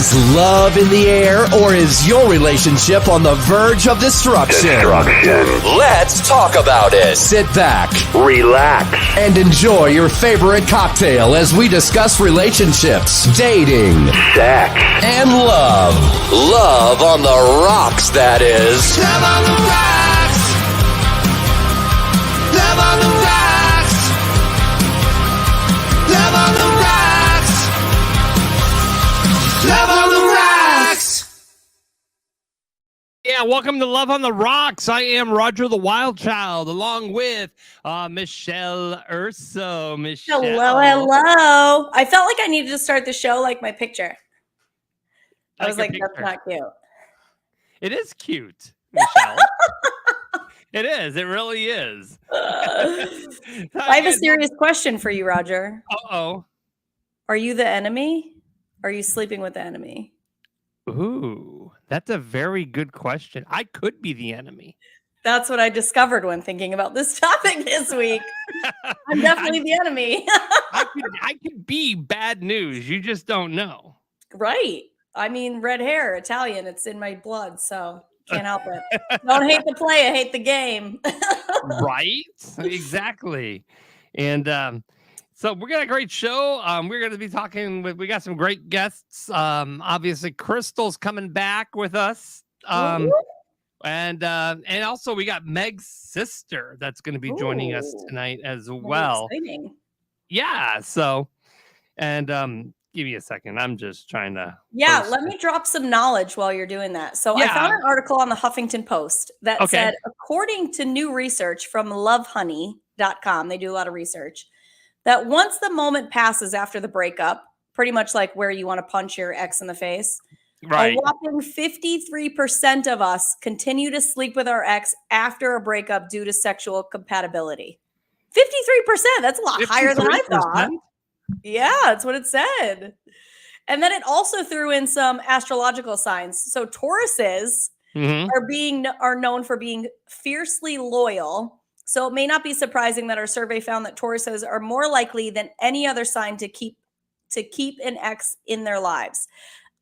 Is love in the air, or is your relationship on the verge of destruction? Let's talk about it. Sit back, relax, and enjoy your favorite cocktail as we discuss relationships, dating, sex, and love. Love on the rocks, that is. Love on the rocks. Love on the rocks. Love on the rocks. Love on the rocks. Yeah, welcome to Love on the Rocks. I am Roger the Wild Child, along with Michelle Urso. Michelle. Hello. I felt like I needed to start the show like my picture. I was like, picture. that's not cute. It is cute, Michelle. It is. It really is. I have a serious question for you, Roger. Uh-oh. Are you the enemy? Are you sleeping with the enemy? Ooh, that's a very good question. I could be the enemy. That's what I discovered when thinking about this topic this week. I'm definitely the enemy. I could be bad news. You just don't know. Right. I mean, red hair, Italian, it's in my blood, so can't help it. Don't hate the play, I hate the game. Right? Exactly. And so we got a great show. We're going to be talking with, we got some great guests. Obviously, Crystal's coming back with us. And also we got Meg's sister that's going to be joining us tonight as well. Exciting. Yeah. So, and give me a second. I'm just trying to. Yeah, let me drop some knowledge while you're doing that. So I found an article on the Huffington Post that said, according to new research from lovehoney.com, they do a lot of research, that once the moment passes after the breakup, pretty much like where you want to punch your ex in the face, right, a whopping 53% of us continue to sleep with our ex after a breakup due to sexual compatibility. 53%, that's a lot higher than I thought. Yeah, that's what it said. And then it also threw in some astrological signs. So Tauruses are known for being fiercely loyal. So it may not be surprising that our survey found that Tauruses are more likely than any other sign to keep an ex in their lives.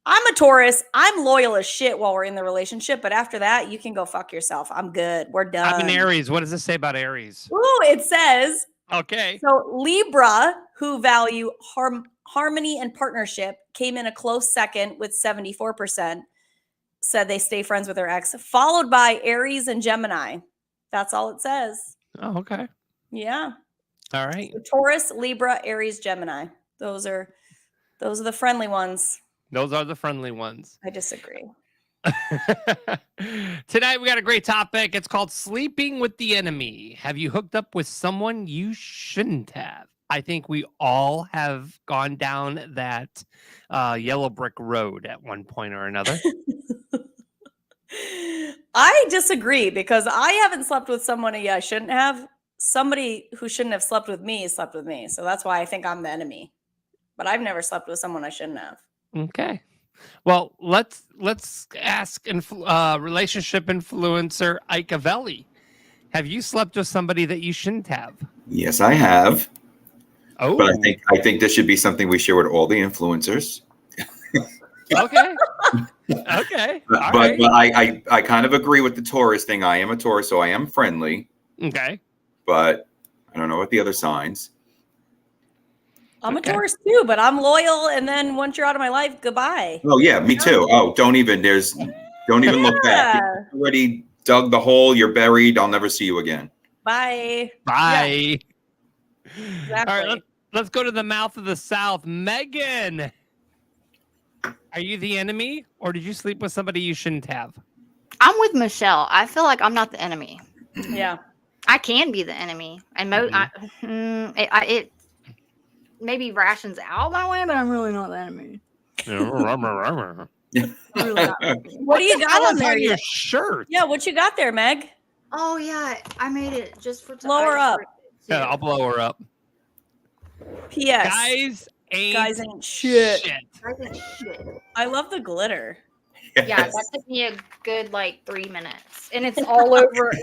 I'm a Taurus. I'm loyal as shit while we're in the relationship, but after that, you can go fuck yourself. I'm good. We're done. I'm an Aries. What does this say about Aries? Ooh, it says. Okay. So Libra, who value harmony and partnership, came in a close second with 74%. Said they stay friends with their ex, followed by Aries and Gemini. That's all it says. Oh, okay. Yeah. All right. So Taurus, Libra, Aries, Gemini. Those are the friendly ones. Those are the friendly ones. I disagree. Tonight we got a great topic. It's called Sleeping with the Enemy. Have you hooked up with someone you shouldn't have? I think we all have gone down that yellow brick road at one point or another. I disagree because I haven't slept with someone I shouldn't have. Somebody who shouldn't have slept with me slept with me. So that's why I think I'm the enemy. But I've never slept with someone I shouldn't have. Okay. Well, let's ask relationship influencer Ike Avelli. Have you slept with somebody that you shouldn't have? Yes, I have. Oh, but I think this should be something we share with all the influencers. Okay. Okay. But I kind of agree with the Taurus thing. I am a Taurus, so I am friendly. Okay. But I don't know what the other signs. I'm a Taurus too, but I'm loyal. And then once you're out of my life, goodbye. Oh yeah, me too. Oh, don't even look back. You already dug the hole. You're buried. I'll never see you again. Bye. Bye. Yeah. Exactly. All right, let's go to the mouth of the South. Megan, are you the enemy, or did you sleep with somebody you shouldn't have? I'm with Michelle. I feel like I'm not the enemy. Yeah. I can be the enemy, and it maybe rations out my way, but I'm really not the enemy. Really not. What do you got on there? Your shirt. Yeah, what you got there, Meg? Oh yeah, I made it just for blow her up. Yeah, I'll blow her up. P.S. Guys ain't shit. Guys ain't shit. I love the glitter. Yes. Yeah, that took me a good 3 minutes, and it's all over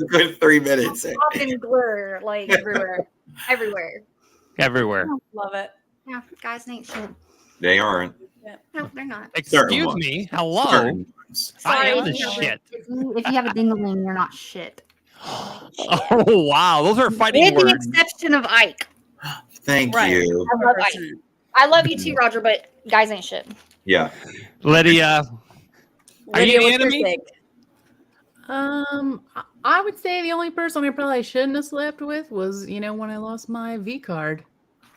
good 3 minutes. Fucking glitter everywhere. Everywhere. Love it. Yeah, guys ain't shit. They aren't. No, they're not. Excuse ones. me. Hello. Certain ones. I am Sorry, the shit. If you have a ding-a-ling, you're not shit. Oh wow, those are fighting With the words. exception of Ike. Thank Right. you. I love Ike. I love you too, Roger, but guys ain't shit. Yeah. Lydia, are you Lydia, the what's your enemy? take? I would say the only person I probably shouldn't have slept with was, when I lost my V card.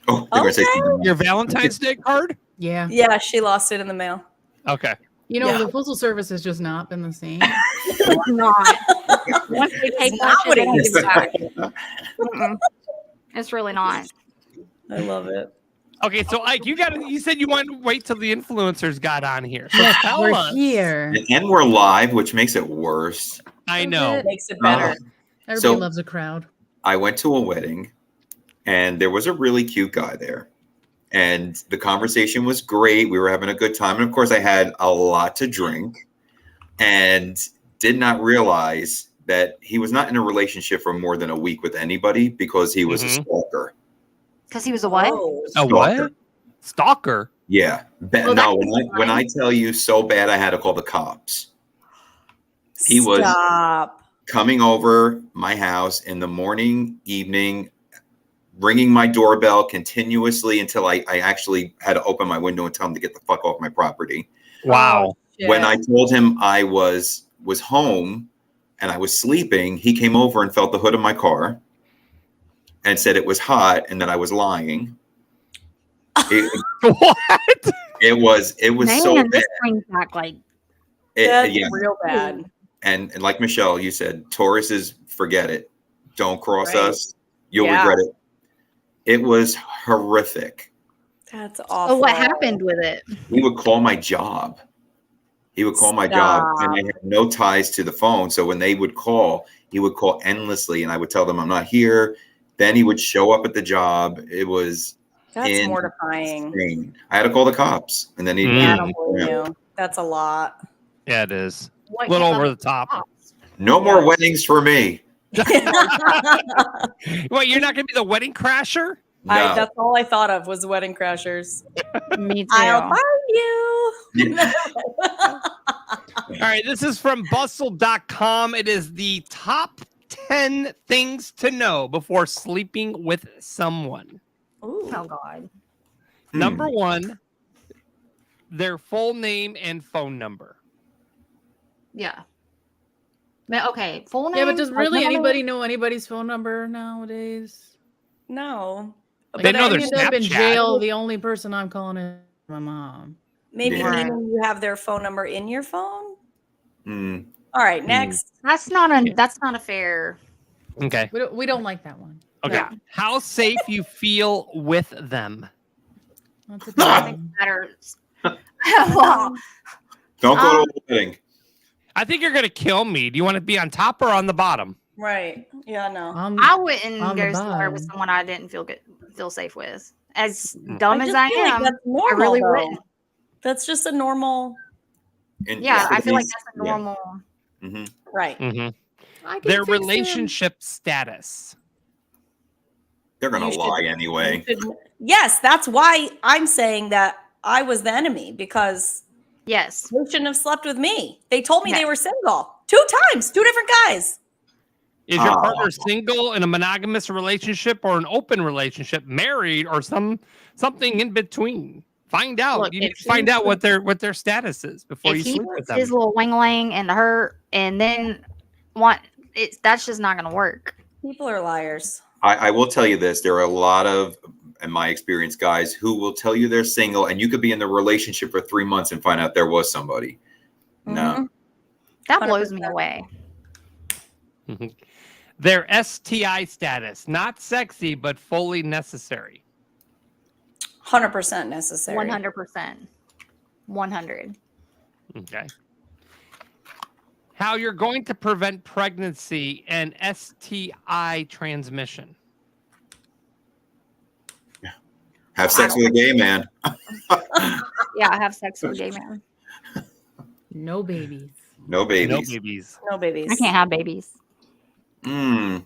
Oh, they're gonna say Okay. something Your else. Valentine's Day card? Yeah. Yeah, she lost it in the mail. Okay. Yeah. The postal service has just not been the same. It's not. Once they take It's that not shit, what they it don't used give it to back. Mm-mm. It's really not. I love it. Okay, so Ike, you said you wanted to wait till the influencers got on here. So Yes, tell we're us. here. And we're live, which makes it worse. I know. Makes it better. Everybody So- loves a crowd. I went to a wedding, and there was a really cute guy there. And the conversation was great. We were having a good time. And of course, I had a lot to drink and did not realize that he was not in a relationship for more than a week with anybody because he was a Mhm. stalker. Because he was a what? Oh, A Stalker. what? Stalker. Yeah. Well, No, that when I tell you so bad, I had to call the cops. He was- Stop. Coming over my house in the morning, evening, ringing my doorbell continuously until I actually had to open my window and tell him to get the fuck off my property. Wow. Shit. When I told him I was home and I was sleeping, he came over and felt the hood of my car and said it was hot and that I was lying. What? It was Man, so bad. this brings back like That's Yeah. real bad. And like Michelle, you said, Tauruses, forget it. Don't cross Right. us. You'll Yeah. regret it. It was horrific. That's awful. so what happened with it? He would call my job. He would call my job, and I had no ties to the phone. So when they would call, he would call endlessly, and I would tell them I'm not here. Then he would show up at the job. It was That's mortifying. insane. I had to call the cops, and then he. Mm. Yeah, I he- don't blame you. That's a lot. Yeah, it is. What A little came over up? the top. No more weddings for me. Wait, you're not going to be the wedding crasher? No. That's all I thought of was wedding crashers. Me too. I'll find you. All right, this is from bustle.com. It is the top 10 things to know before sleeping with someone. Ooh. Oh God. Number 1, their full name and phone number. Yeah. But, okay. Full name. Yeah, but does like, really middle name? anybody know anybody's phone number nowadays? No. They know I their end up in Snapchat. jail. The only person I'm calling is my mom. Maybe Yeah. meaning you have their phone number in your phone. Mm. All right, next. That's not a fair. Okay. We don't like that one. Okay. Yeah. How safe you feel with them? That's a I tough think one. matters. Well, Don't go to a wedding. I think you're going to kill me. Do you want to be on top or on the bottom? Right. Yeah, no. I On wouldn't the go somewhere with bottom. someone I didn't feel safe with. As dumb as just I feel like am, that's normal, I really though. wouldn't. That's just a normal. And Yeah, I feel like please- that's a normal. Yeah. Mhm. Right. Mm-hmm. I can Their fix him. relationship status. They're gonna You should- lie anyway. Yes, that's why I'm saying that I was the enemy because Yes. they shouldn't have slept with me. They told me Yeah. they were single 2 times, 2 different guys. Is your Oh. partner single in a monogamous relationship or an open relationship, married or something in between? Find out. Look, You need if to find he out what their status is before If you he sleep with puts them. his little wing into her and then that's just not gonna work. People are liars. I will tell you this: there are a lot of, in my experience, guys who will tell you they're single, and you could be in the relationship for 3 months and find out there was somebody. No, Mhm. That blows me 100%. away. Their STI status, not sexy, but fully necessary. 100% necessary. 100%. 100. Okay. How you're going to prevent pregnancy and STI transmission. have sex with a gay man. Yeah, I have sex with a gay man. No babies. No babies. No babies. No babies. I can't have babies. Mm.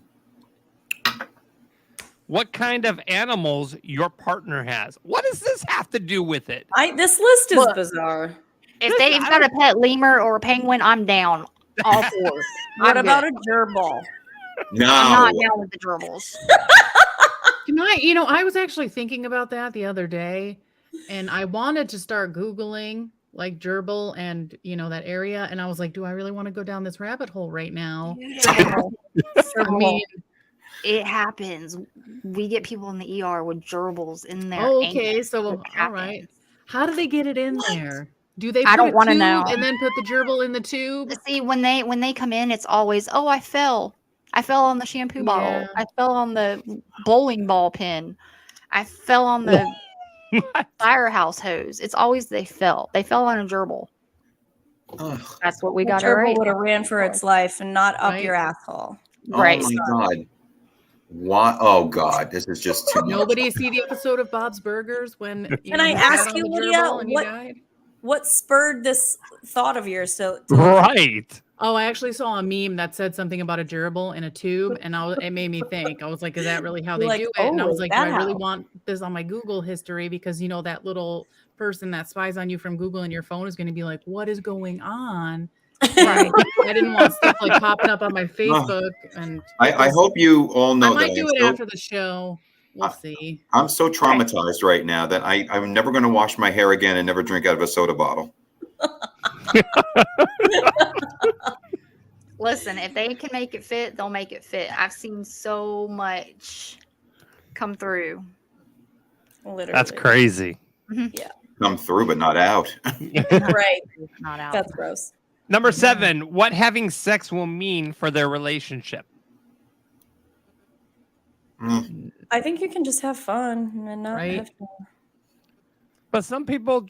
what kind of animals your partner has. What does this have to do with it? This list is Look, bizarre. If they've got a pet lemur or a penguin, I'm down. All four. What I'm about good. a gerbil? No. I'm not down with the gerbils. I was actually thinking about that the other day, and I wanted to start Googling like gerbil and that area, and I was like, do I really want to go down this rabbit hole right now? I mean, It happens. We get people in the ER with gerbils in there. okay, so all right. How do they get it in there? Do they? I don't want to know. And then put the gerbil in the tube. See, when they come in, it's always, oh, I fell on the shampoo bottle. Yeah. I fell on the bowling ball pin. I fell on the firehouse hose. It's always they fell on a gerbil. Ugh. That's what we The got. gerbil would have ran for its life and not up Right. your asshole. Right. Oh my God. What? Oh God, this is just too much. Nobody see the episode of Bob's Burgers when Can I he ask sat on you, the Lydia, gerbil and he what- died? What spurred this thought of yours? To Right. Oh, I actually saw a meme that said something about a gerbil in a tube, and it made me think. I was like, is that really how You're they like, do it? And I "Oh, was is like, do I that really how?" want this on my Google history? Because that little person that spies on you from Google and your phone is going to be like, what is going on? Right. I didn't want stuff like popping up on my Facebook. And I hope you all know I might that do it after the show. We'll see. I'm so traumatized right now that I'm never going to wash my hair again and never drink out of a soda bottle. Listen, if they can make it fit, they'll make it fit. I've seen so much come through. literally. That's crazy. Come through, but not out. Right. Not out. That's gross. Number 7, what having sex will mean for their relationship. I think you can just have fun and not Right. have to. But some people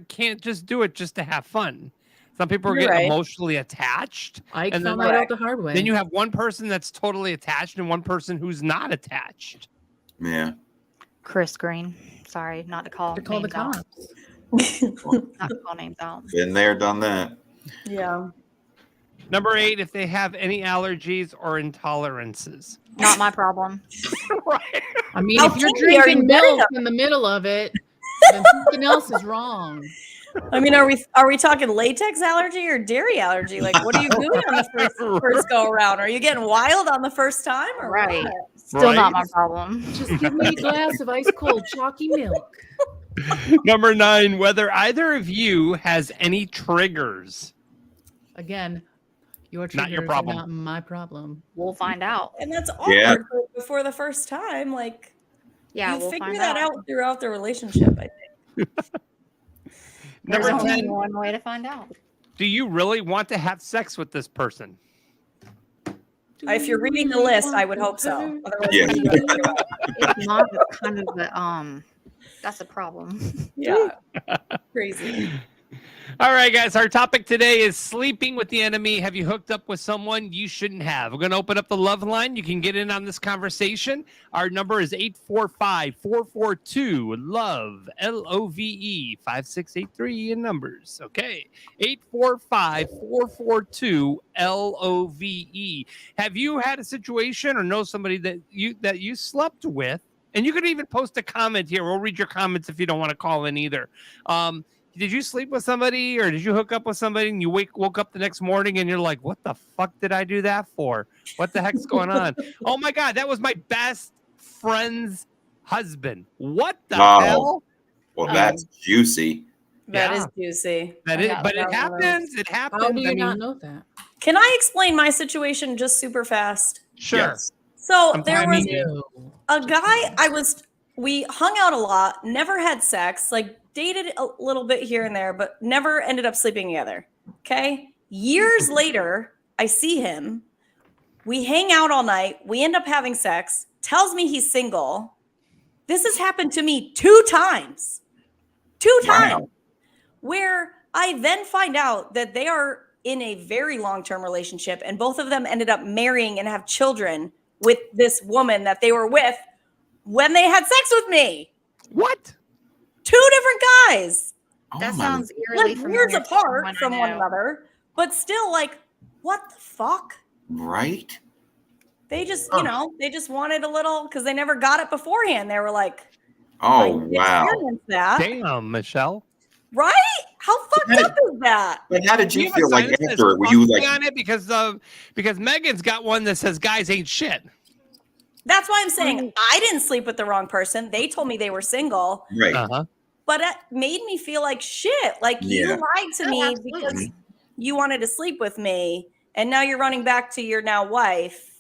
can't just do it just to have fun. Some people are You're getting right. emotionally attached. I And then- found that out the hard way. Then you have one person that's totally attached and one person who's not attached. Yeah. Chris Green. Sorry, not to call to call the names out. cops. Not to call names out. Been there, done that. Yeah. Number 8, if they have any allergies or intolerances. Not my problem. Right. I mean, How if you're picky are you drinking getting milk in the middle of it, then something else is wrong. I mean, are we talking latex allergy or dairy allergy? Like, what are you doing on the first go around? Are you getting wild on the first time? Or Right. what? Still Right. not my problem. Just give me a glass of ice cold chalky milk. Number 9, whether either of you has any triggers. Again, your Not your triggers are problem. not my problem. We'll find out. And that's awkward Yeah. before the first time. Like, Yeah, you we'll figure find that out throughout the relationship. I think. There's Number only 10, one way to find out. do you really want to have sex with this person? If you're reading the list, I would hope so. Otherwise, Yeah. what are you gonna think about? If not, it's kind of the that's a problem. Yeah. Crazy. All right, guys. Our topic today is sleeping with the enemy. Have you hooked up with someone you shouldn't have? We're going to open up the love line. You can get in on this conversation. Our number is 845-442-LOVE, LOVE, 5683 in numbers. Okay. 845-442-LOVE. Have you had a situation or know somebody that you slept with? And you could even post a comment here. We'll read your comments if you don't want to call in either. Did you sleep with somebody or did you hook up with somebody and you woke up the next morning and you're like, what the fuck did I do that for? What the heck's going on? Oh my God, that was my best friend's husband. What the hell? Well, that's juicy. That Yeah. is juicy. But it happens. It happens. How do you I mean, not know that? Can I explain my situation just super fast? sure. Yes. So I'm there timing was you. a guy we hung out a lot, never had sex, like dated a little bit here and there, but never ended up sleeping together. Okay. Years later, I see him. We hang out all night. We end up having sex, tells me he's single. This has happened to me 2 times. 2 times. Wow. Where I then find out that they are in a very long-term relationship and both of them ended up marrying and have children with this woman that they were with when they had sex with me. What? 2 different guys. Oh That my- sounds eerily Like years familiar to apart someone I from one know. another, but still like, what the fuck? right. They just, they just wanted a little because they never got it beforehand. They were like, Oh, I wow. experienced that. Damn, Michelle. Right? How fucked up is that? But how did Do you have a feel like sign that says after it? Were you fuck me like, on it because Megan's got one that says guys ain't shit. That's why I'm saying I didn't sleep with the wrong person. They told me they were single, right? Uh-huh. but it made me feel like shit. Like you Yeah. lied to Oh, me absolutely. because you wanted to sleep with me, and now you're running back to your now wife.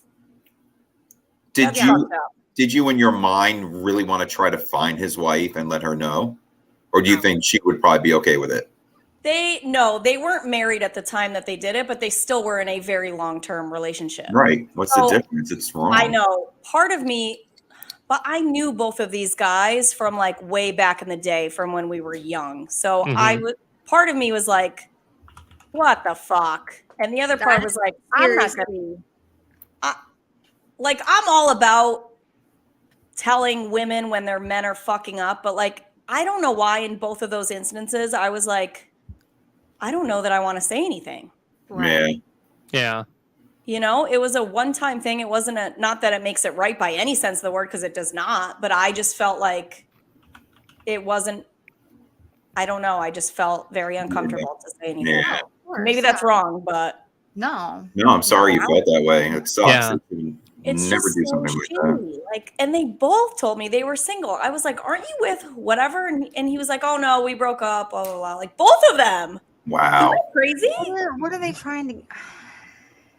Did That's you fucked up. did you in your mind really want to try to find his wife and let her know? Or do you think she would probably be okay with it? They weren't married at the time that they did it, but they still were in a very long-term relationship. Right. What's So, the difference? It's wrong. I know. Part of me, but I knew both of these guys from like way back in the day from when we were young. So part of me was like, what the fuck? And the other part was like, I'm not gonna I'm all about telling women when their men are fucking up, but like I don't know why in both of those instances I was like, I don't know that I want to say anything. Right. Yeah. It was a one-time thing. It wasn't not that it makes it right by any sense of the word, because it does not, but I just felt like it wasn't, I don't know. I just felt very uncomfortable to say anything. Yeah. Maybe that's wrong, but No. No, I'm sorry you felt that way. It sucks. Yeah. You it's never just do so something like that. shitty. And they both told me they were single. I was like, aren't you with whatever? And he was like, oh no, we broke up, blah, blah, blah. Like both of them. Wow. Isn't that crazy? What are they trying to?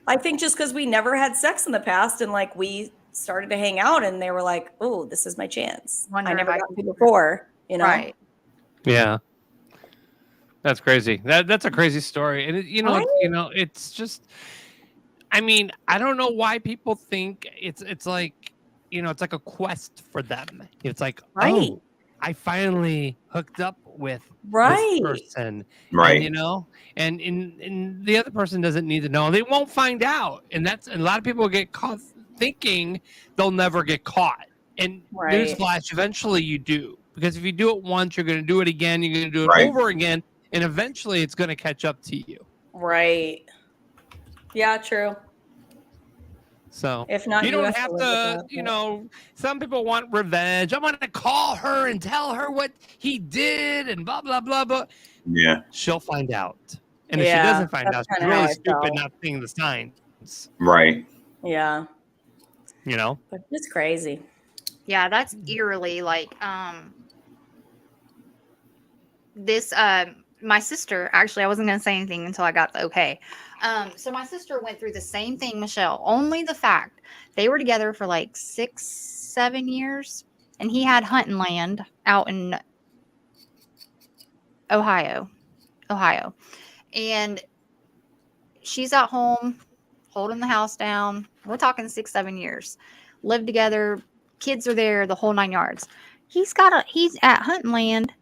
I think just because we never had sex in the past and like we started to hang out and they were like, oh, this is my chance. Wonder I if never I got can- to before, Right. Yeah. That's crazy. That's a crazy story. And Right? It's just, I mean, I don't know why people think it's like, it's like a quest for them. It's like, Right. oh, I finally hooked up with Right. this person. Right. And the other person doesn't need to know. They won't find out. And a lot of people get caught thinking they'll never get caught. And Right. newsflash, eventually you do. Because if you do it once, you're going to do it again. You're going to do it Right. over again. And eventually it's going to catch up to you. Right. Yeah, true. So If not, you don't have have live to, with that. some people want revenge. I'm going to call her and tell her what he did and blah, blah, blah, blah. Yeah. She'll find out. And if she Yeah, doesn't find that's out, she's kinda how really I stupid felt. not seeing the signs, Right. Yeah. But it's crazy. Yeah, that's eerily like this my sister, actually I wasn't gonna say anything until I got the okay. So my sister went through the same thing, Michelle. Only the fact they were together for like 6-7 years, and he had hunting land out in Ohio. And she's at home holding the house down. We're talking 6-7 years. Lived together, kids are there, the whole 9 yards. He's at hunting land.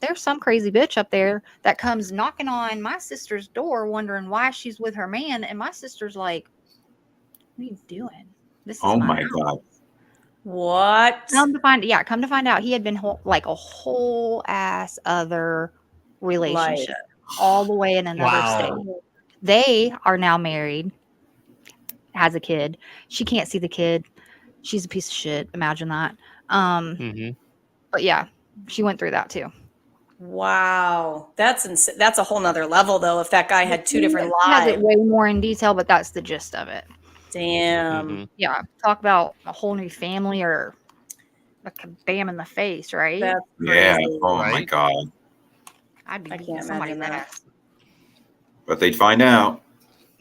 There's some crazy bitch up there that comes knocking on my sister's door wondering why she's with her man. And my sister's like, what are you doing? This is Oh my my house. God. What? Come to find out, he had been like a whole ass other relationship all the way in another Wow. state. They are now married, has a kid. She can't see the kid. She's a piece of shit. Imagine that. But yeah, she went through that too. Wow. That's a whole nother level though. If that guy had two different He has lives. it way more in detail, but that's the gist of it. Damn. Yeah, talk about a whole new family or a bam in the face, right? That's Yeah. crazy. Oh my Right? God. I'd be I beating can't somebody's imagine that. ass. But they'd find out.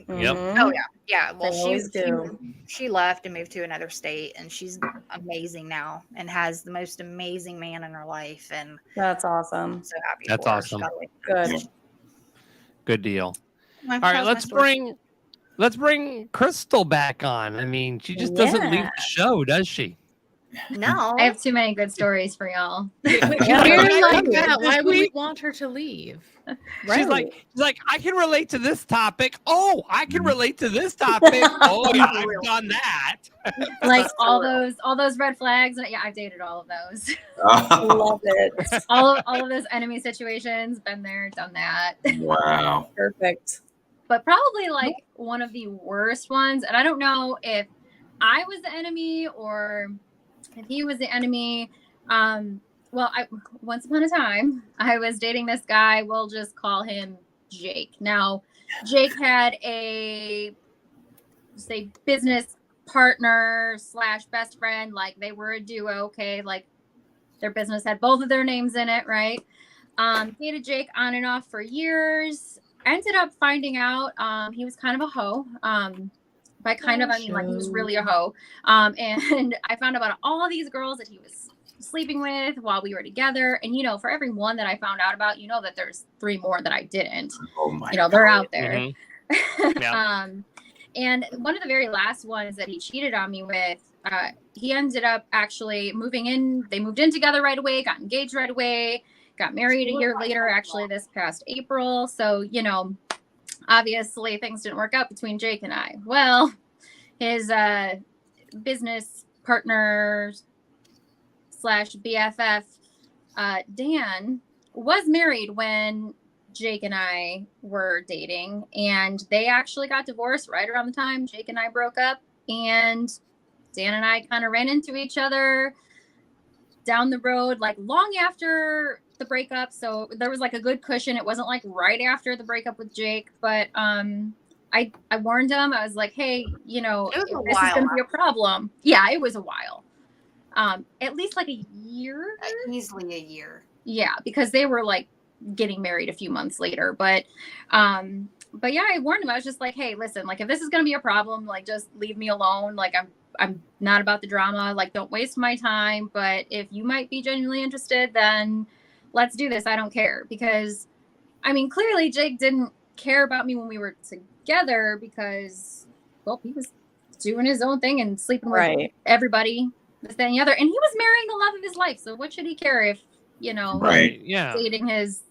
Yep. Mhm. Oh yeah. Well, They always do. she left and moved to another state, and she's amazing now and has the most amazing man in her life, and That's awesome. I'm so happy. That's for her. awesome. Good. Good deal. Well, All that right, was my story. let's bring Crystal back on. I mean, she just doesn't leave Yeah. the show, does she? No, I have too many good stories for y'all. We're Yeah, like yeah, that. Why this would we week- want her to leave? She's like, I can relate to this topic. Oh, I can relate to this topic. Oh, yeah, I've done that. Like all those red flags. Yeah, I've dated all of those. Love it. all of those enemy situations. Been there, done that. Wow. Perfect. But probably like one of the worst ones, and I don't know if I was the enemy or if he was the enemy. Well, once upon a time, I was dating this guy. We'll just call him Jake. Now, Jake had a business partner / best friend. Like they were a duo. Okay, like their business had both of their names in it, right? Dated Jake on and off for years. Ended up finding out he was kind of a hoe. By kind of, I mean like he was really a hoe. And I found out about all these girls that he was sleeping with while we were together. And for every one that I found out about, that there's 3 more that I didn't. Oh my They're out there. Mm-hmm. Yeah. And one of the very last ones that he cheated on me with, he ended up actually moving in. They moved in together right away, got engaged right away, got married a year later, actually this past April. So, obviously things didn't work out between Jake and I. Well, his business partner / BFF, Dan, was married when Jake and I were dating, and they actually got divorced right around the time Jake and I broke up. And Dan and I kind of ran into each other down the road, like long after the breakup. So there was like a good cushion. It wasn't like right after the breakup with Jake, but I warned him. I was like, hey, this is going to be a problem. Yeah, it was a while. At least like a year. Easily a year. Yeah, because they were like getting married a few months later. But yeah, I warned him. I was just like, hey, listen, like if this is going to be a problem, like just leave me alone. Like I'm not about the drama. Like don't waste my time. But if you might be genuinely interested, then let's do this. I don't care. Because I mean, clearly Jake didn't care about me when we were together because, well, he was doing his own thing and sleeping with everybody, this, that, and the other. And he was marrying the love of his life. So what should he care if, Right. Yeah. dating his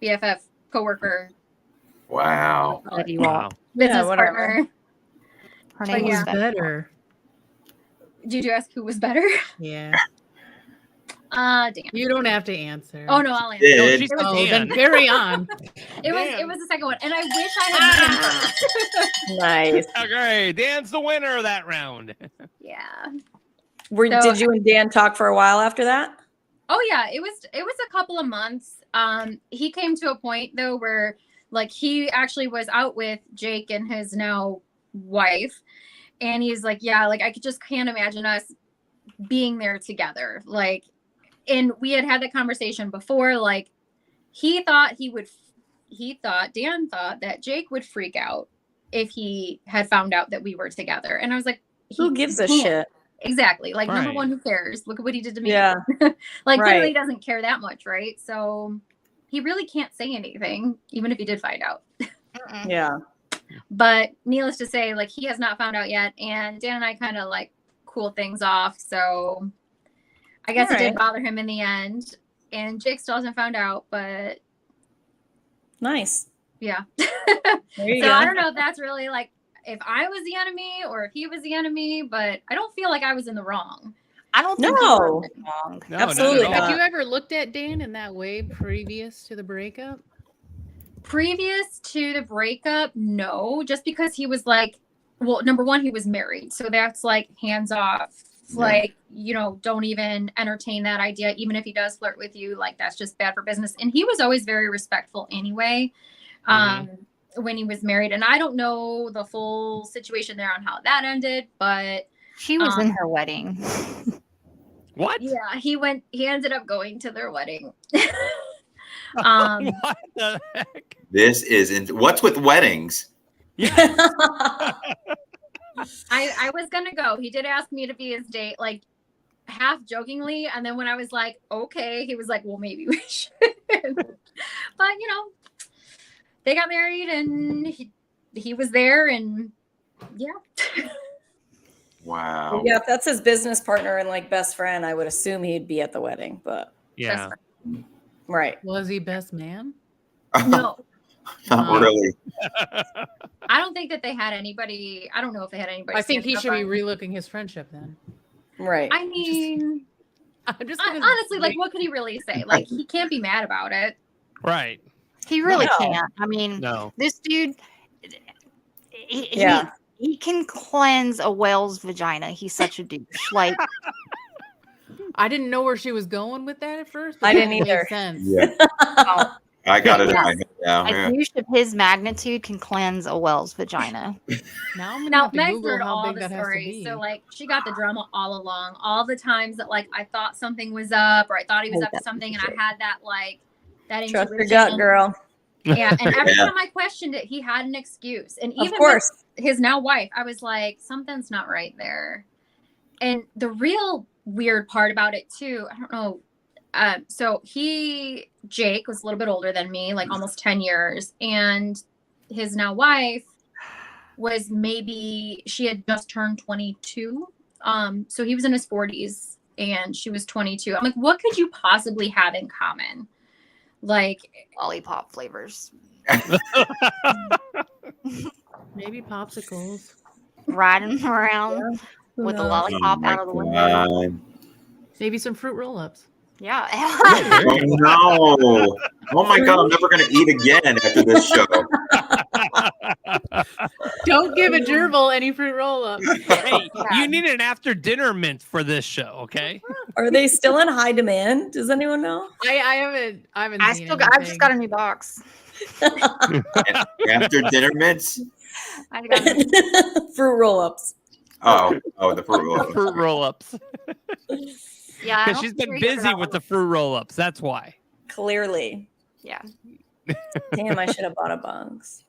BFF coworker. Wow. Wow. Business whatever. partner. Her But name Who's was yeah. Beth. better? Did you ask who was better? Yeah. Dan. You don't have to answer. Oh no, I'll answer. Did. No, she It was said Oh, then Dan. carry on. It was the second one, and I wish I had met him first. Nice. Okay, Dan's the winner of that round. Yeah. Did you and Dan talk for a while after that? Oh yeah, it was a couple of months. He came to a point though where like he actually was out with Jake and his now wife, and he's like, yeah, like I just can't imagine us being there together. Like, and we had that conversation before. Like, Dan thought that Jake would freak out if he had found out that we were together, and I was like, Who gives a can't. shit? Exactly. Like, number Right. one, who cares? Look at what he did to me. Yeah. Like, Right. clearly he doesn't care that much, right? So he really can't say anything, even if he did find out. Yeah. But needless to say, like, he has not found out yet. And Dan and I kind of like cool things off. So I guess it did bother him in the end. And Jake still hasn't found out, but Nice. yeah. There you So go. I don't know if that's really like if I was the enemy or if he was the enemy, but I don't feel like I was in the wrong. I don't think No. you were wrong. No, Absolutely not at all. Have you ever looked at Dan in that way previous to the breakup? Previous to the breakup, no, just because he was like, well, number one, he was married. So that's like hands off. Yeah. Like, don't even entertain that idea. Even if he does flirt with you, like that's just bad for business. And he was always very respectful anyway. When he was married. And I don't know the full situation there on how that ended, but She was in her wedding. What? yeah, he ended up going to their wedding. What the heck? This is what's with weddings? Yeah. I was gonna go. He did ask me to be his date, like half jokingly, and then when I was like, okay, he was like, well, maybe we should. But they got married, and he was there, and yeah. Wow. Yeah, if that's his business partner and like best friend, I would assume he'd be at the wedding. But Yeah. right. Was he best man? No, Not really. I don't think that they had anybody. I don't know if they had anybody. I think he stand should up be on- relooking his friendship then. Right. I mean, Just honestly, like, what could he really say? Like, he can't be mad about it. Right. He really No. can't. I mean, No. this dude, Yeah. He can cleanse a whale's vagina. He's such a douche. Like, I didn't know where she was going with that at first. I But didn't it made either. sense. Yeah, oh, I got it in my head now. a Yeah. douche of his magnitude can cleanse a whale's vagina. Now I'm gonna Now have to Meg's Google heard how all big the that has to stories, be. so like she got the drama all along. All the times that like I thought something was up, or I thought he was up to something, and I had that like that Trust your intuition. gut, girl. Yeah, and every Yeah. time I questioned it, he had an excuse. And even Of course. with his now wife, I was like, something's not right there. And the real weird part about it too, I don't know. So Jake was a little bit older than me, like almost 10 years, and his now wife was she had just turned 22. So he was in his 40s and she was 22. I'm like, what could you possibly have in common? Like Lollipop flavors. Maybe popsicles. Riding around with a lollipop out of the window. God. Maybe some fruit roll-ups. Yeah. Oh no! Oh my God! I'm never gonna eat again after this show. Don't give a gerbil any fruit roll-ups. Hey, you need an after dinner mint for this show, okay? Are they still in high demand? Does anyone know? I haven't seen I've just got a new box. After dinner mints. I got a Fruit roll-ups. Oh, the fruit roll. Fruit roll-ups. Yeah. I Because don't she's think been you're busy with the fruit roll-ups. That's why. Clearly. Yeah. Damn, I should have bought a box.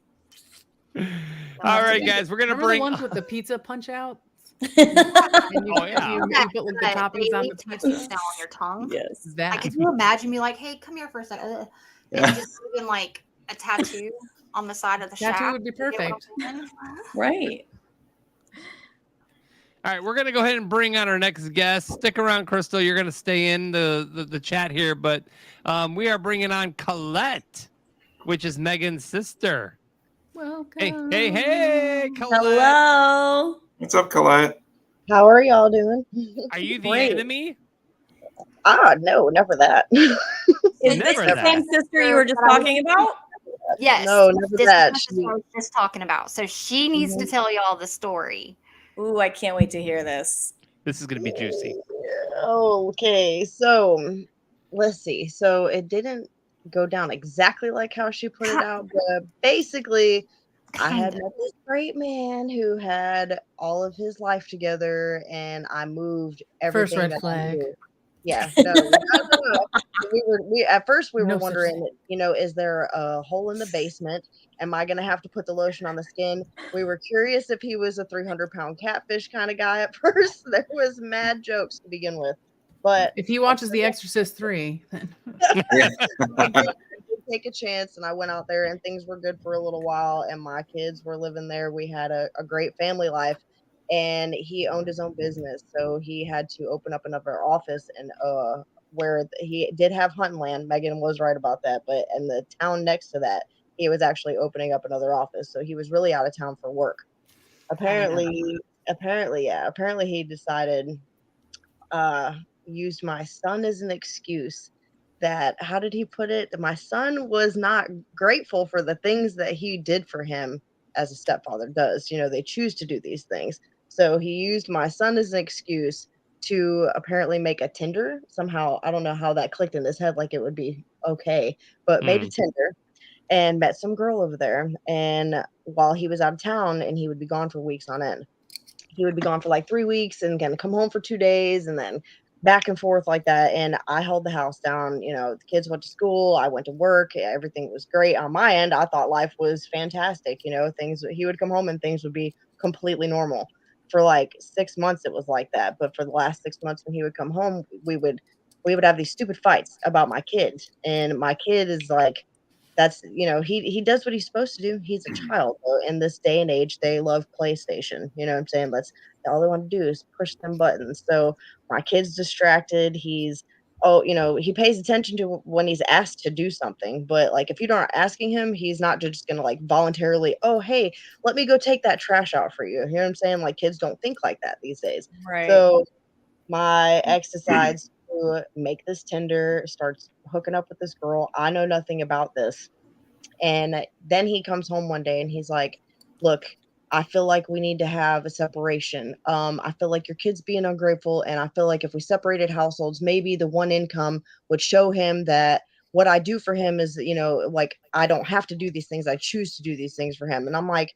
All right, guys, we're gonna Remember bring. the ones with the pizza punch out? Oh yeah. You put like the toppings on the pizza. Now on your tongue. Yes. Like, That. could you imagine me like, hey, come here for a second? And just even like a tattoo on the side of the Tattoo shaft. would be You get what I'm perfect. saying? Right. All right, we're gonna go ahead and bring on our next guest. Stick around, Crystal. You're gonna stay in the chat here, but we are bringing on Colette, which is Megan's sister. Welcome. Hey, Colette. Hello. What's up, Colette? How are y'all doing? Are you the Great. enemy? No, never that. Is this Never the that. same sister you were just talking about? Yes. No, never This that. is what I was just talking about. So she needs to tell y'all the story. Ooh, I can't wait to hear this. This is gonna be juicy. Okay, so let's see. So it didn't go down exactly like how she put it out, but basically, I had met this great man who had all of his life together, and I moved First everything. red that I flag. knew. Yeah, no. We at first we were No such wondering, is there a hole in the basement? Am I gonna have to put the lotion on the skin? We were curious if he was a 300-pound catfish kind of guy at first. There was mad jokes to begin with, but If he watches The Exorcist 3, then I did take a chance, and I went out there, and things were good for a little while, and my kids were living there. We had a great family life, and he owned his own business, so he had to open up another office, and where he did have hunting land. Megan was right about that, but in the town next to that, he was actually opening up another office, so he was really out of town for work. Apparently he decided used my son as an excuse. That, how did he put it? My son was not grateful for the things that he did for him as a stepfather does. They choose to do these things. So he used my son as an excuse to apparently make a Tinder. Somehow, I don't know how that clicked in his head, like it would be okay, but made a Tinder and met some girl over there. And while he was out of town, and he would be gone for weeks on end, he would be gone for like 3 weeks and gonna come home for 2 days, and then back and forth like that. And I held the house down. The kids went to school, I went to work, everything was great on my end. I thought life was fantastic. Things, he would come home and things would be completely normal. For like 6 months it was like that, but for the last 6 months when he would come home, we would have these stupid fights about my kid. And my kid is like, that's, he does what he's supposed to do. He's a child. In this day and age, they love PlayStation. You know what I'm saying? All they want to do is push them buttons. So my kid's distracted. He pays attention to when he's asked to do something. But like, if you don't asking him, he's not just gonna like voluntarily, oh hey, let me go take that trash out for you. You know what I'm saying? Like, kids don't think like that these days. Right. So my ex decides to make this Tinder, starts hooking up with this girl. I know nothing about this. And then he comes home one day and he's like, look, I feel like we need to have a separation. I feel like your kid's being ungrateful, and I feel like if we separated households, maybe the one income would show him that what I do for him is, like I don't have to do these things. I choose to do these things for him. And I'm like,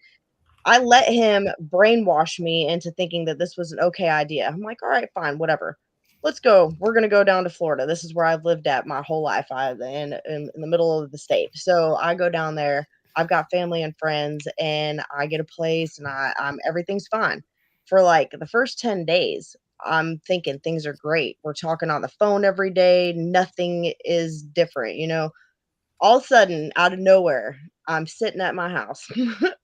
I let him brainwash me into thinking that this was an okay idea. I'm like, all right, fine, whatever. Let's go. We're gonna go down to Florida. This is where I've lived at my whole life. In the middle of the state. So I go down there. I've got family and friends, and I get a place, and I'm everything's fine. For like the first 10 days, I'm thinking things are great. We're talking on the phone every day. Nothing is different, all of a sudden, out of nowhere, I'm sitting at my house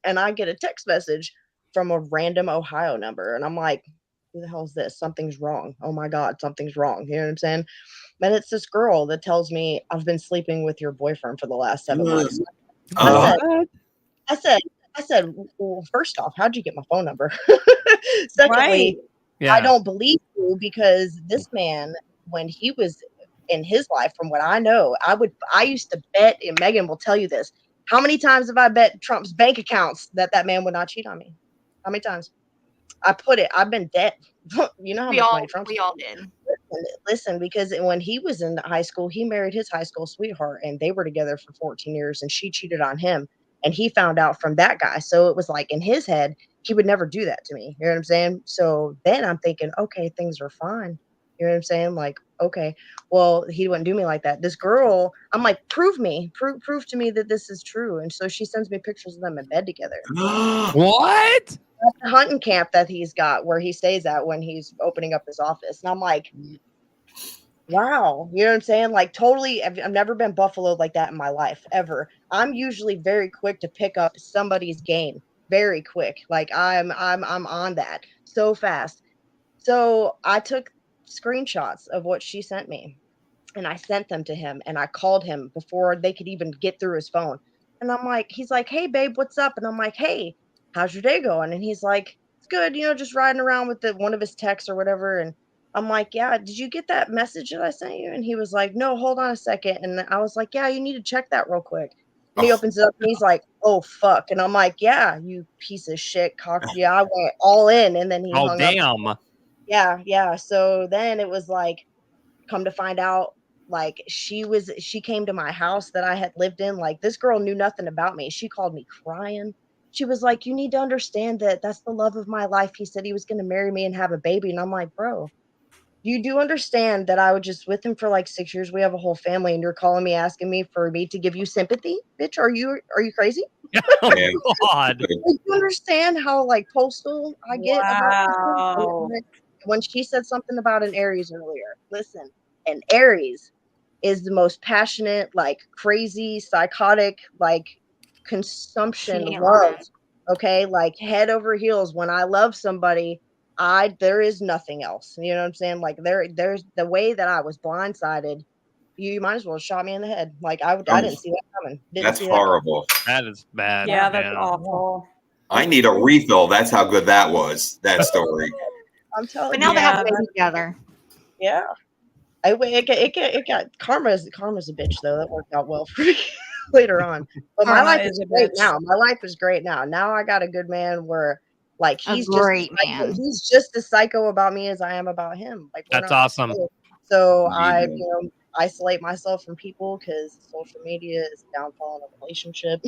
and I get a text message from a random Ohio number. And I'm like, who the hell is this? Something's wrong. Oh my God, something's wrong. You know what I'm saying? And it's this girl that tells me I've been sleeping with your boyfriend for the last 7 months. I said, well, first off, how'd you get my phone number? Secondly, I don't believe you because this man, when he was in his life, from what I know, I used to bet, and Megan will tell you this. How many times have I bet Trump's bank accounts that man would not cheat on me? How many times? I've been dead. You know how much money Trump's. We all did. Listen, because when he was in high school, he married his high school sweetheart, and they were together for 14 years, and she cheated on him, and he found out from that guy. So it was like in his head, he would never do that to me. You know what I'm saying? So then I'm thinking, okay, things are fine. You know what I'm saying? Like, okay, well, he wouldn't do me like that. This girl, I'm like, prove to me that this is true. And so she sends me pictures of them in bed together. What? At the hunting camp that he's got where he stays at when he's opening up his office. And I'm like, wow. You know what I'm saying? Like totally, I've never been buffaloed like that in my life, ever. I'm usually very quick to pick up somebody's game. Very quick. Like I'm on that so fast. So I took screenshots of what she sent me and I sent them to him and I called him before they could even get through his phone. And he's like, hey babe, what's up? And I'm like, hey, how's your day going? And he's like, it's good, just riding around with one of his texts or whatever. And I'm like, yeah, did you get that message that I sent you? And he was like, no, hold on a second. And I was like, yeah, you need to check that real quick. And he opens it up and he's like, oh fuck. And I'm like, yeah, you piece of shit cock. Yeah, I went all in. And then he hung up. Yeah. So then it was like, come to find out, like she came to my house that I had lived in. Like this girl knew nothing about me. She called me crying. She was like, you need to understand that that's the love of my life. He said he was going to marry me and have a baby. And I'm like, bro, you do understand that I was just with him for like 6 years. We have a whole family and you're calling me, asking me for me to give you sympathy, bitch. Are you crazy? Oh God. You understand how like postal I get about when she said something about an Aries earlier. Listen, an Aries is the most passionate, like crazy, psychotic, like consumption love. Okay, like head over heels. When I love somebody, there is nothing else. You know what I'm saying? Like there's the way that I was blindsided. You might as well have shot me in the head. Like I didn't see that coming. That's horrible. That is bad. Yeah, that's awful. I need a refill. That's how good that was. That story. I'm telling But you. now they have to be together. Yeah. It got karma's a bitch though. That worked out well for me later on. But my life is great now. My life is great now. Now I got a good man where like he's just as psycho about me as I am about him. Like that's awesome. So I isolate myself from people because social media is a downfall in a relationship.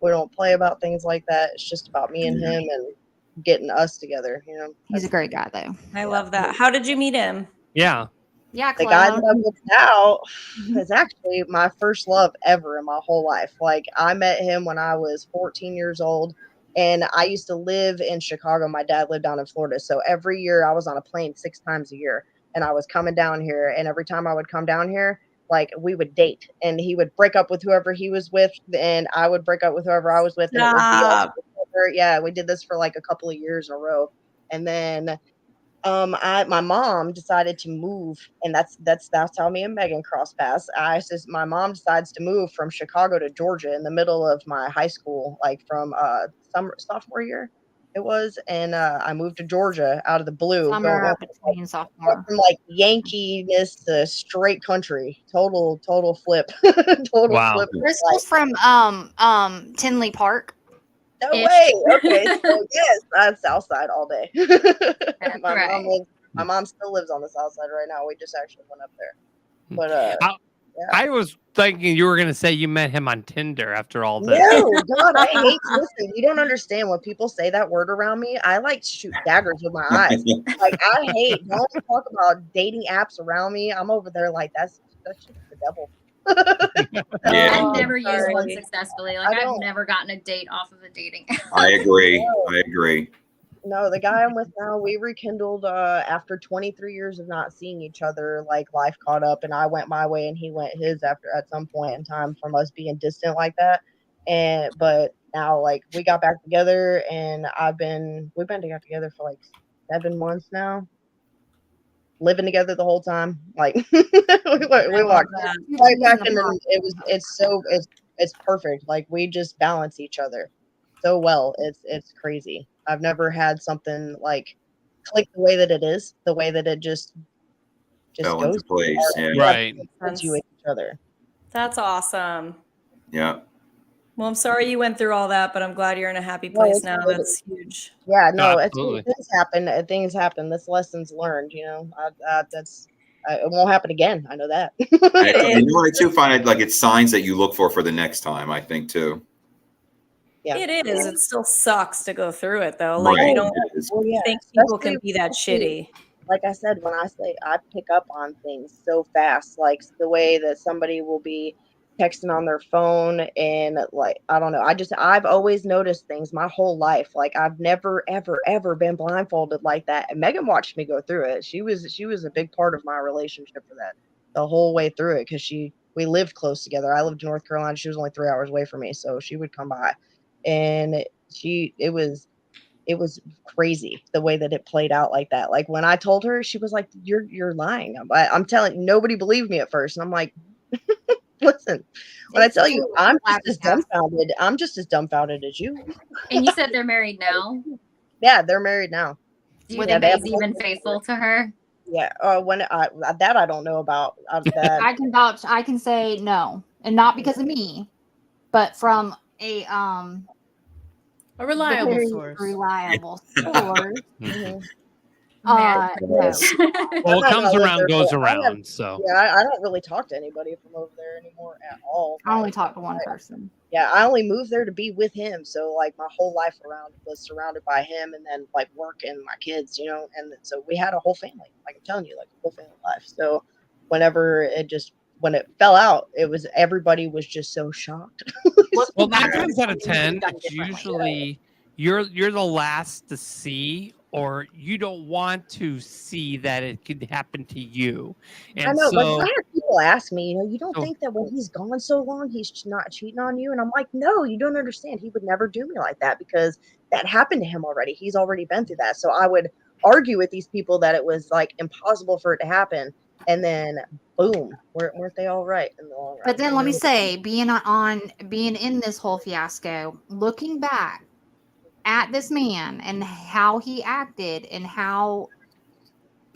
We don't play about things like that. It's just about me and him and getting us together. He's a great guy though. I love that. How did you meet him? Yeah. Yeah, the guy that I'm with now is actually my first love ever in my whole life. Like I met him when I was 14 years old and I used to live in Chicago. My dad lived down in Florida. So every year I was on a plane 6 times a year and I was coming down here. And every time I would come down here, like we would date and he would break up with whoever he was with and I would break up with whoever I was with. And it would be us together. Yeah, we did this for like a couple of years in a row. And then my mom decided to move, and that's how me and Megan cross paths. My mom decides to move from Chicago to Georgia in the middle of my high school, like from sophomore year it was, and I moved to Georgia out of the blue. Summer between sophomore. From like Yankee-ness to straight country, total flip, wow. flip. Crystal's from Tinley Park. No Ish. way. Okay, so yes, I'm South Side all day. my right. mom lives. My mom still lives on the South Side right now. We just actually went up there. But yeah. I was thinking you were going to say you met him on Tinder after all this. No, God, I hate. Listen, you don't understand when people say that word around me. I like shoot daggers with my eyes. Like I hate. Don't talk about dating apps around me. I'm over there like that's just the devil. Yeah, I've Oh, never used sorry. one successfully. Like I I've don't. never gotten a date off of a dating app. I agree. I agree. No, the guy I'm with now, we rekindled after 23 years of not seeing each other. Like life caught up, and I went my way and he went his after at some point in time from us being distant like that. But now like we got back together, and we've been together for like 7 months now, living together the whole time. Like we walked that. right back, and then it's perfect. Like we just balance each other so well. It's crazy. I've never had something like click the way that it is, the way that it just Fell goes into place. Yeah. Right. towards you with each other. That's awesome. Yeah. Well, I'm sorry you went through all that, but I'm glad you're in a happy No, place it's now. good. That's huge. Yeah, no, Absolutely. things happen. Things happen. This lessons learned. You know, it won't happen again. I know that. And you know, I too find it like it's signs that you look for the next time. I think too. Yeah. It is. It still sucks to go through it though. Like Right. you don't It is. Well, yeah, think people especially can be that shitty. like I said, when I say I pick up on things so fast, like the way that somebody will be texting on their phone and like I don't know. I've always noticed things my whole life. Like I've never ever been blindfolded like that. And Megan watched me go through it. She was a big part of my relationship for that the whole way through it because we lived close together. I lived in North Carolina. She was only 3 hours away from me, so she would come by, and it was crazy the way that it played out like that. Like when I told her, she was like, "You're lying." I'm telling you, nobody believed me at first, and I'm like, "Listen, when I tell you, I'm just as dumbfounded. I'm just as dumbfounded as you." And you said they're married now. Yeah, they're married now. Do you Yeah, think they that have he's even faithful to her? Yeah, when that I don't know about. That I can vouch. I can say no, and not because of me, but from a reliable very source. reliable source. Mhm. No. Well, I'm what not comes gonna live around there goes for- I have- around. So Yeah, I don't really talk to anybody from over there anymore at all. I only talk to one person. Yeah, I only moved there to be with him. So like my whole life around was surrounded by him and then like work and my kids, you know, and so we had a whole family, like I'm telling you, like a whole family life. So when it fell out, everybody was just so shocked. well, 9 times out of 10, it's usually you're the last to see, or you don't want to see that it could happen to you. And I know, like so I had people ask me, you don't So- think that when he's gone so long, he's not cheating on you? And I'm like, no, you don't understand. He would never do me like that because that happened to him already. He's already been through that. So I would argue with these people that it was like impossible for it to happen. And then boom, weren't they all right in the long run? But then let me say, being in this whole fiasco, looking back at this man and how he acted and how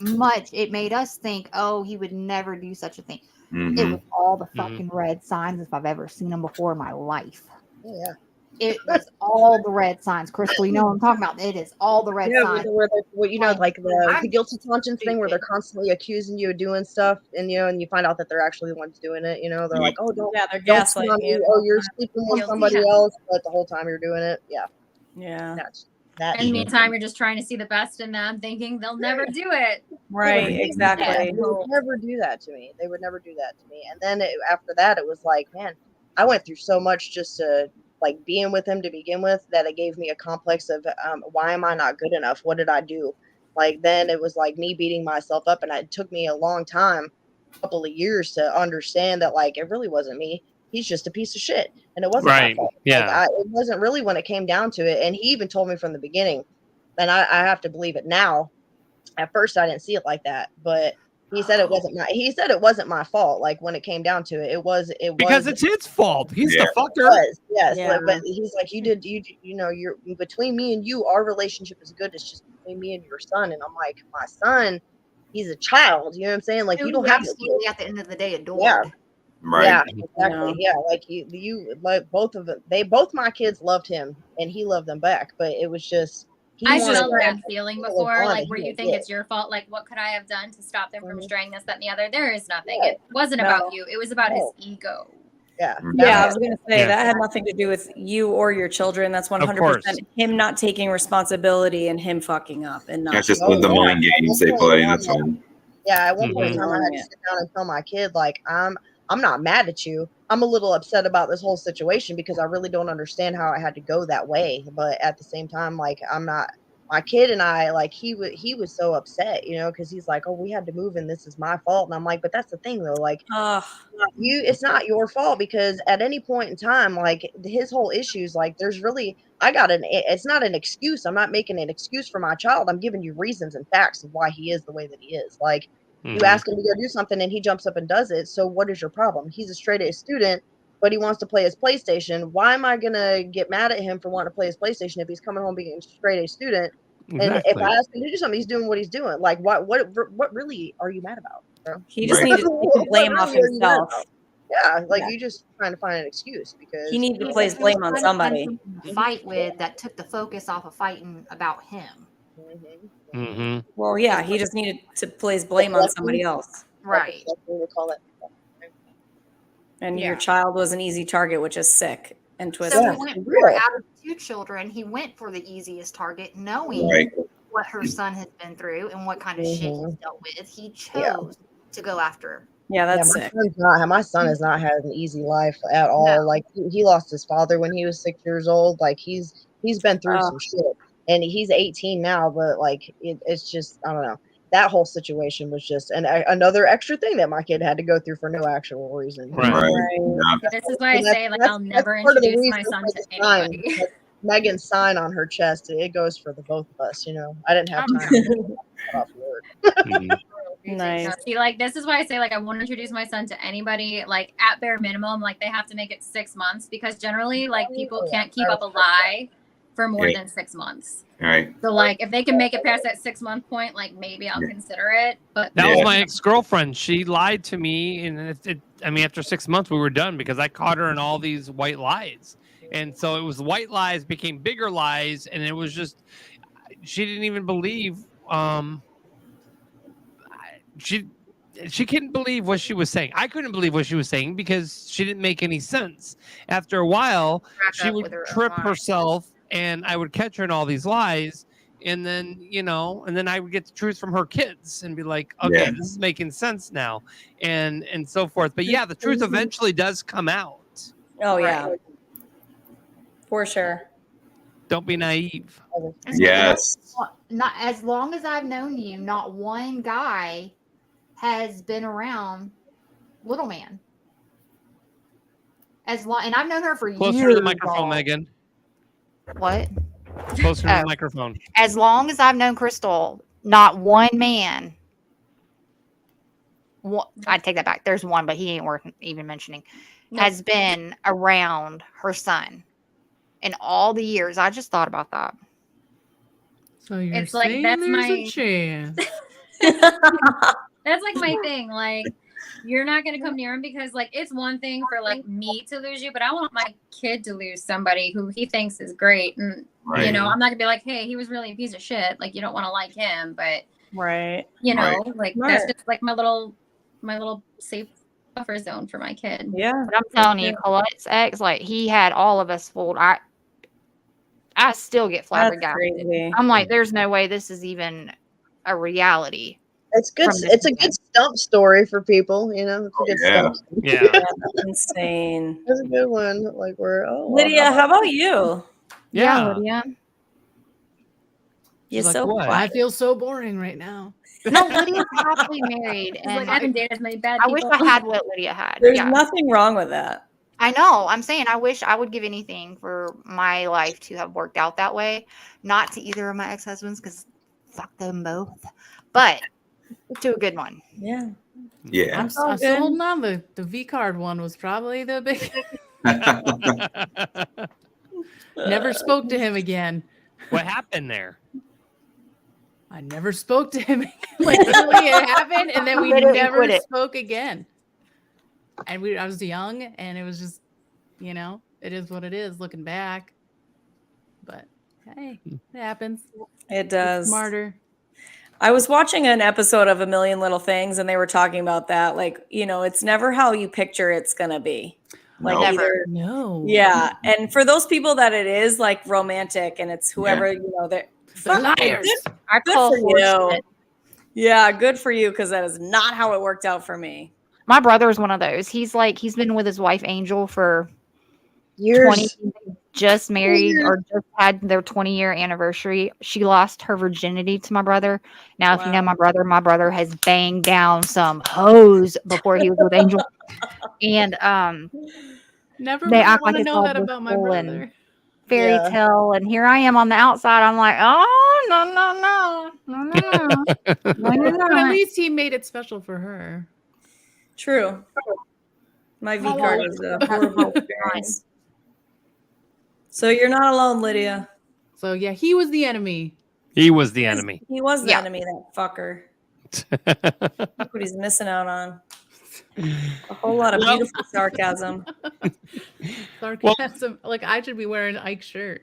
much it made us think, oh, he would never do such a thing. It was all the fucking red signs if I've ever seen them before in my life. Yeah. It was all the red signs. Crystal, you know what I'm talking about. It is all the red signs. Like the I'm guilty conscience thing where they're constantly accusing you of doing stuff, and and you find out that they're actually the ones doing it. They're like, oh, they're don't cheat on gaslighting me. you. Oh, you're sleeping with Guilty, somebody yeah. else, but the whole time you're doing it, yeah. Yeah. That. In the meantime, you're just trying to see the best in them, thinking they'll never do it. Right, exactly. They would never do that to me. They would never do that to me. And then after that, it was like, man, I went through so much just to like being with him to begin with that it gave me a complex of why am I not good enough? What did I do? Like then it was like me beating myself up, and it took me a long time, a couple of years to understand that like it really wasn't me. He's just a piece of shit, and it wasn't my Right. fault. Yeah. Like, it wasn't really when it came down to it. And he even told me from the beginning, and I have to believe it now. At first, I didn't see it like that, but he said it wasn't my fault. Like when it came down to it, it was because it's his fault. He's the fucker. Yes, Yeah. but he's like, you're between me and you, our relationship is good. It's just between me and your son. And I'm like, my son, he's a child. You know what I'm saying? Like you don't have to. Absolutely, at the end of the day, adored. Yeah. Right. Yeah, exactly. Yeah, like you like both of them. Both my kids loved him, and he loved them back. But it was just I wanted felt that to feeling was before, on like it, where he you think did. it's your fault. Like, what could I have done to stop them from Mhm. straying this, that, and the other? There is nothing. No. It wasn't No. about you. It was about his No. ego. Yeah, Yeah, I was going to say Yeah. that had nothing to do with you or your children. That's 100% course. him not taking responsibility and him fucking up and not. That's just Oh, the yeah. mind games they play. That's all. Yeah, at one point in Mhm. time, I had to sit down and tell my kid, like, I'm not mad at you. I'm a little upset about this whole situation because I really don't understand how it had to go that way. But at the same time, like, I'm not. My kid and I, like, he was so upset, you know, because he's like, oh, we had to move and this is my fault. And I'm like, but that's the thing though, like, Ugh. it's not your fault because at any point in time, like his whole issues, like there's really, it's not an excuse. I'm not making an excuse for my child. I'm giving you reasons and facts of why he is the way that he is. Like you Mhm. ask him to go do something and he jumps up and does it. So what is your problem? He's a straight A student, but he wants to play his PlayStation. Why am I gonna get mad at him for wanting to play his PlayStation if he's coming home being a straight A student? And if Exactly. I ask him to do something, he's doing what he's doing. Like what really are you mad about, bro? He just Right. needed to take the What blame off really are you mad himself. about? Yeah, like Yeah. you just trying to find an excuse because He needed to He place was blame on trying to find somebody. something to fight with that took the focus off of fighting about him. Mm-hmm. Well, yeah, he just needed to place blame on somebody else. Right. Like we would call it. And Yeah. your child was an easy target, which is sick and So twisted. he Yeah. went for for, real. out of the two children, he went for the easiest target, knowing Right. what her son has been through and what kind of shit he's Mhm. dealt with. He Yeah. chose to go after her. Yeah, Yeah, that's sick. my son has not had an easy life at all. No. Like he lost his father when he was 6 years old. Like he's been through Oh. some shit, and he's 18 now. But like it's just I don't know. That whole situation was just another extra thing that my kid had to go through for no actual reason. Right. Right. Right. Yeah. This is why I And that's- say, like, that's- I'll never that's part of the introduce my reason son for to the sign. anybody. Like, Megan's sign on her chest, it goes for the both of us. You know, I didn't have I'm time to get off work. Mhm. Nice. No, see, like, this is why I say, like, I won't introduce my son to anybody. Like, at bare minimum, like, they have to make it 6 months because generally, like, people can't keep up a lie for more Yeah. than 6 months. All right. So, like, if they can make it past that 6-month point, like, maybe I'll Yeah. consider it. But That was Yeah. my ex-girlfriend. She lied to me, and I mean, after 6 months, we were done because I caught her in all these white lies, and so it was white lies became bigger lies, and it was just she didn't even believe. She couldn't believe what she was saying. I couldn't believe what she was saying because she didn't make any sense. After a while, Wrapped she up would with her own trip lies. herself, and I would catch her in all these lies. And then, and then I would get the truth from her kids and be like, okay, Yeah. this is making sense now, and so forth. But yeah, the truth eventually does come out. Oh, yeah. For sure. Don't be naive. Yes. Not as long as I've known you, not one guy has been around Little Man. As long, and I've known her for Closer years. to the microphone, y'all. Megan. What? Closer to Oh. the microphone. As long as I've known Crystal, not one man. I take that back. There's one, but he ain't worth even mentioning. No. Has been around her son in all the years. I just thought about that. So you're It's like, saying that's there's my- a chance. that's like my thing. Like, you're not gonna come near him because, like, it's one thing for like me to lose you, but I want my kid to lose somebody who he thinks is great. And Right. you know, I'm not gonna be like, hey, he was really a piece of shit. Like, you don't want to like him, but Right. you know, Right. like Smart. that's just like my little safe buffer zone for my kid. Yeah. But I'm telling you, Colette's ex, like, he had all of us fooled. I still get That's flabbergasted. crazy. I'm like, there's no way this is even a reality. It's good. From this It's a man. good stump story for people. You know, it's a good yeah. stump. Yeah. That's insane. It's a good one. Like we're Lydia, how about you? Yeah. Lydia. You're like, so what? I quiet. feel so boring right now. No, Lydia's happily married. It's And like, I haven't dated as many bad I people. wish I had what Lydia had. There's Yeah. nothing wrong with that. I know. I'm saying I wish I would give anything for my life to have worked out that way. Not to either of my ex-husbands, because fuck them both. But to a good one. Yeah. Yeah. I'm all still good. holding on. The V card one was probably the big. Never spoke to him again. What happened there? I never spoke to him. Like literally, it happened, and then we Literally never quit it. spoke again. and I was young, and it was just, you know, it is what it is looking back. But hey, it happens. It does. Smarter. I was watching an episode of A Million Little Things, and they were talking about that. Like, you know, it's never how you picture it's gonna be. Like, No. either, No. yeah. And for those people that it is like romantic, and it's whoever you know, they're liars. I Good call for you. horseshit. Yeah, good for you, because that is not how it worked out for me. My brother is one of those. He's been with his wife Angel for Years. 20, just married or just had their 20-year anniversary. She lost her virginity to my brother. Now, if you know my brother has banged down some hoes before he was with Angel. And Never they would act want like to it's know all that about my blissful and brother. fairy Yeah. tale. And here I am on the outside. I'm like, oh, no. But at least he made it special for her. True. My V card was a horrible experience. So you're not alone, Lydia. So yeah, he was the enemy. He was the enemy. He was the Yeah. enemy, that fucker. Look what he's missing out on. A whole lot of Well- beautiful sarcasm. Sarcasm. Like I should be wearing Ike's shirt.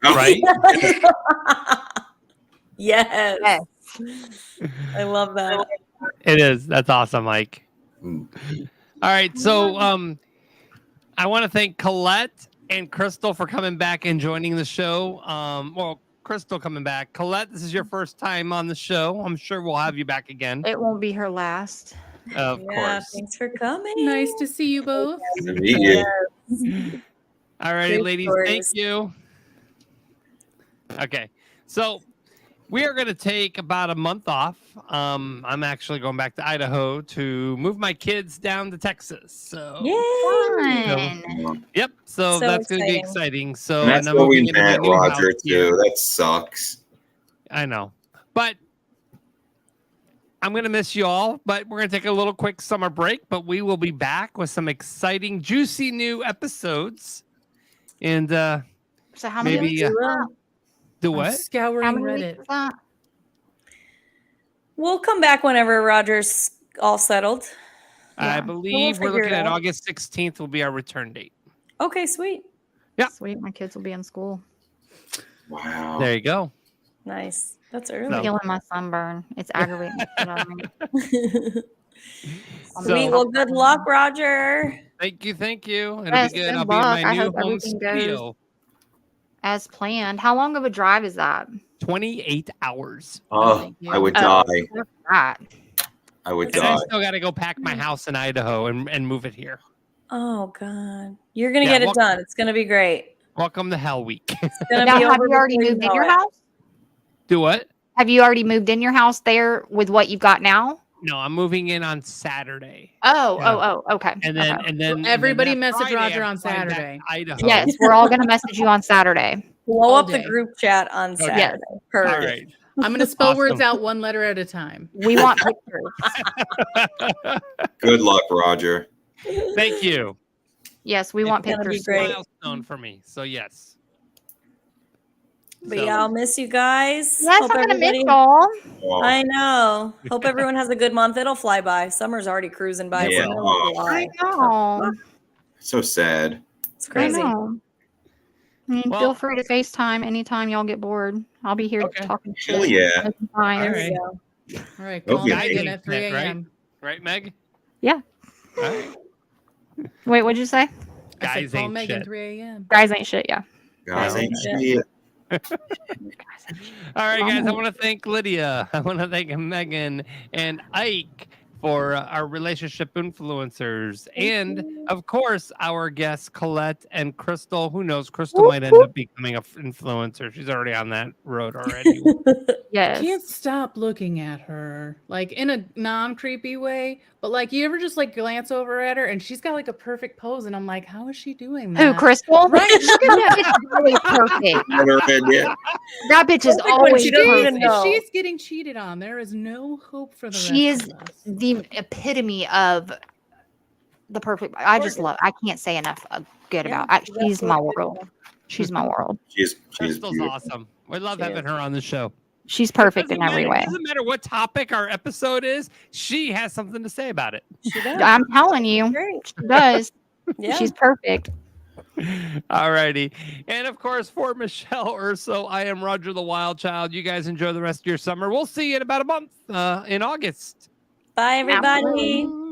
Right? Yes. Yes. I love that. It is. That's awesome, Mike. Mm. All right. So I want to thank Colette and Crystal for coming back and joining the show. Well, Crystal coming back. Colette, this is your first time on the show. I'm sure we'll have you back again. It won't be her last. Of Yeah, course. thanks for coming. Nice to see you both. Good to meet you. All righty, Great ladies. stories. Thank you. Okay. So we are going to take about a month off. I'm actually going back to Idaho to move my kids down to Texas. So Fun. yep. So So that's going to be exciting. exciting. So And that's I'm what we moving into my meant, new Roger, house here. too. That sucks. I know, but I'm going to miss you all, but we're going to take a little quick summer break, but we will be back with some exciting, juicy new episodes. And So how many maybe weeks is that? do I'm what? How scouring many weeks Reddit. is that? We'll come back whenever Roger's all settled. I Yeah. believe we're figure it looking at out. August 16th will be our return date. Okay, sweet. Yeah. Sweet. My kids will be in school. Wow. There you go. Nice. That's So- early. Feeling my sunburn. It's aggravating. the shit out of me. Sweet. Well, good luck, Roger. Thank you. It'll Yes, be good. good I'll be in luck. my I new hope home everything goes studio. As planned. How long of a drive is that? 28 hours. Oh, Thank you. I would Oh. die. Right. I would And I die. still got to go pack my house in Idaho and move it here. Oh God, you're gonna Yeah, get it well- done. It's gonna be great. Welcome to Hell Week. It's gonna Now, be have over you already before moved in know your it. house? Do what? Have you already moved in your house there with what you've got now? No, I'm moving in on Saturday. Oh, Yeah. Okay. And then Okay. and then Everybody and then that message Friday, Roger I'm on flying back to Saturday. Idaho. Yes, we're all gonna message you on Saturday. Blow All up the day. group chat on Okay. Saturday. All Heard. right. I'm gonna spell Awesome. words out one letter at a time. We want pictures. Good luck, Roger. Thank you. Yes, we want It's gonna be pictures. great. Milestone for me. So yes. But So- yeah, I'll miss you guys. Yes, Hope I'm gonna miss everybody- y'all. Oh, I know. Hope everyone has a good month. It'll fly by. Summer's already cruising by. It's Yeah. the middle of I July. know. so sad. It's I crazy. know. I mean, Well- feel free to FaceTime anytime y'all get bored. I'll be here Okay. talking Hell shit. yeah. Making fine. There Alright. we go. All right, Okay. call Guys Megan ain't at 3 shit, right? a.m. Right, Meg? Yeah. All right. Wait, what'd you say? I Guys said call ain't Megan shit. 3 a.m. Guys ain't shit. Yeah. Guys ain't Yeah. shit. All right, guys. I want to thank Lydia. I want to thank Megan and Ike for our relationship influencers. And of course, our guests, Colette and Crystal. Who knows? Crystal might end up becoming an influencer. She's already on that road already. Yes. Can't stop looking at her, like in a non-creepy way, but like you ever just like glance over at her and she's got like a perfect pose, and I'm like, how is she doing that? Who, Crystal? Right. That bitch is always perfect. Yeah. That bitch is Perfect when always she doesn't perfect. even know. She's getting cheated on. There is no hope for the She rest is of us. the epitome of the perfect. I just love. I can't say enough good Yeah, about. She's absolutely. my world. She's my world. She's Crystal's beautiful. awesome. We love She having is. her on the show. She's perfect in every way. It doesn't matter what topic our episode is. She has something to say about it. She does. I'm telling you, Great. she does. Yeah. She's perfect. All righty. And of course, for Michelle Urso, I am Roger the Wild Child. You guys enjoy the rest of your summer. We'll see you in about a month in August. Bye, everybody. Absolutely.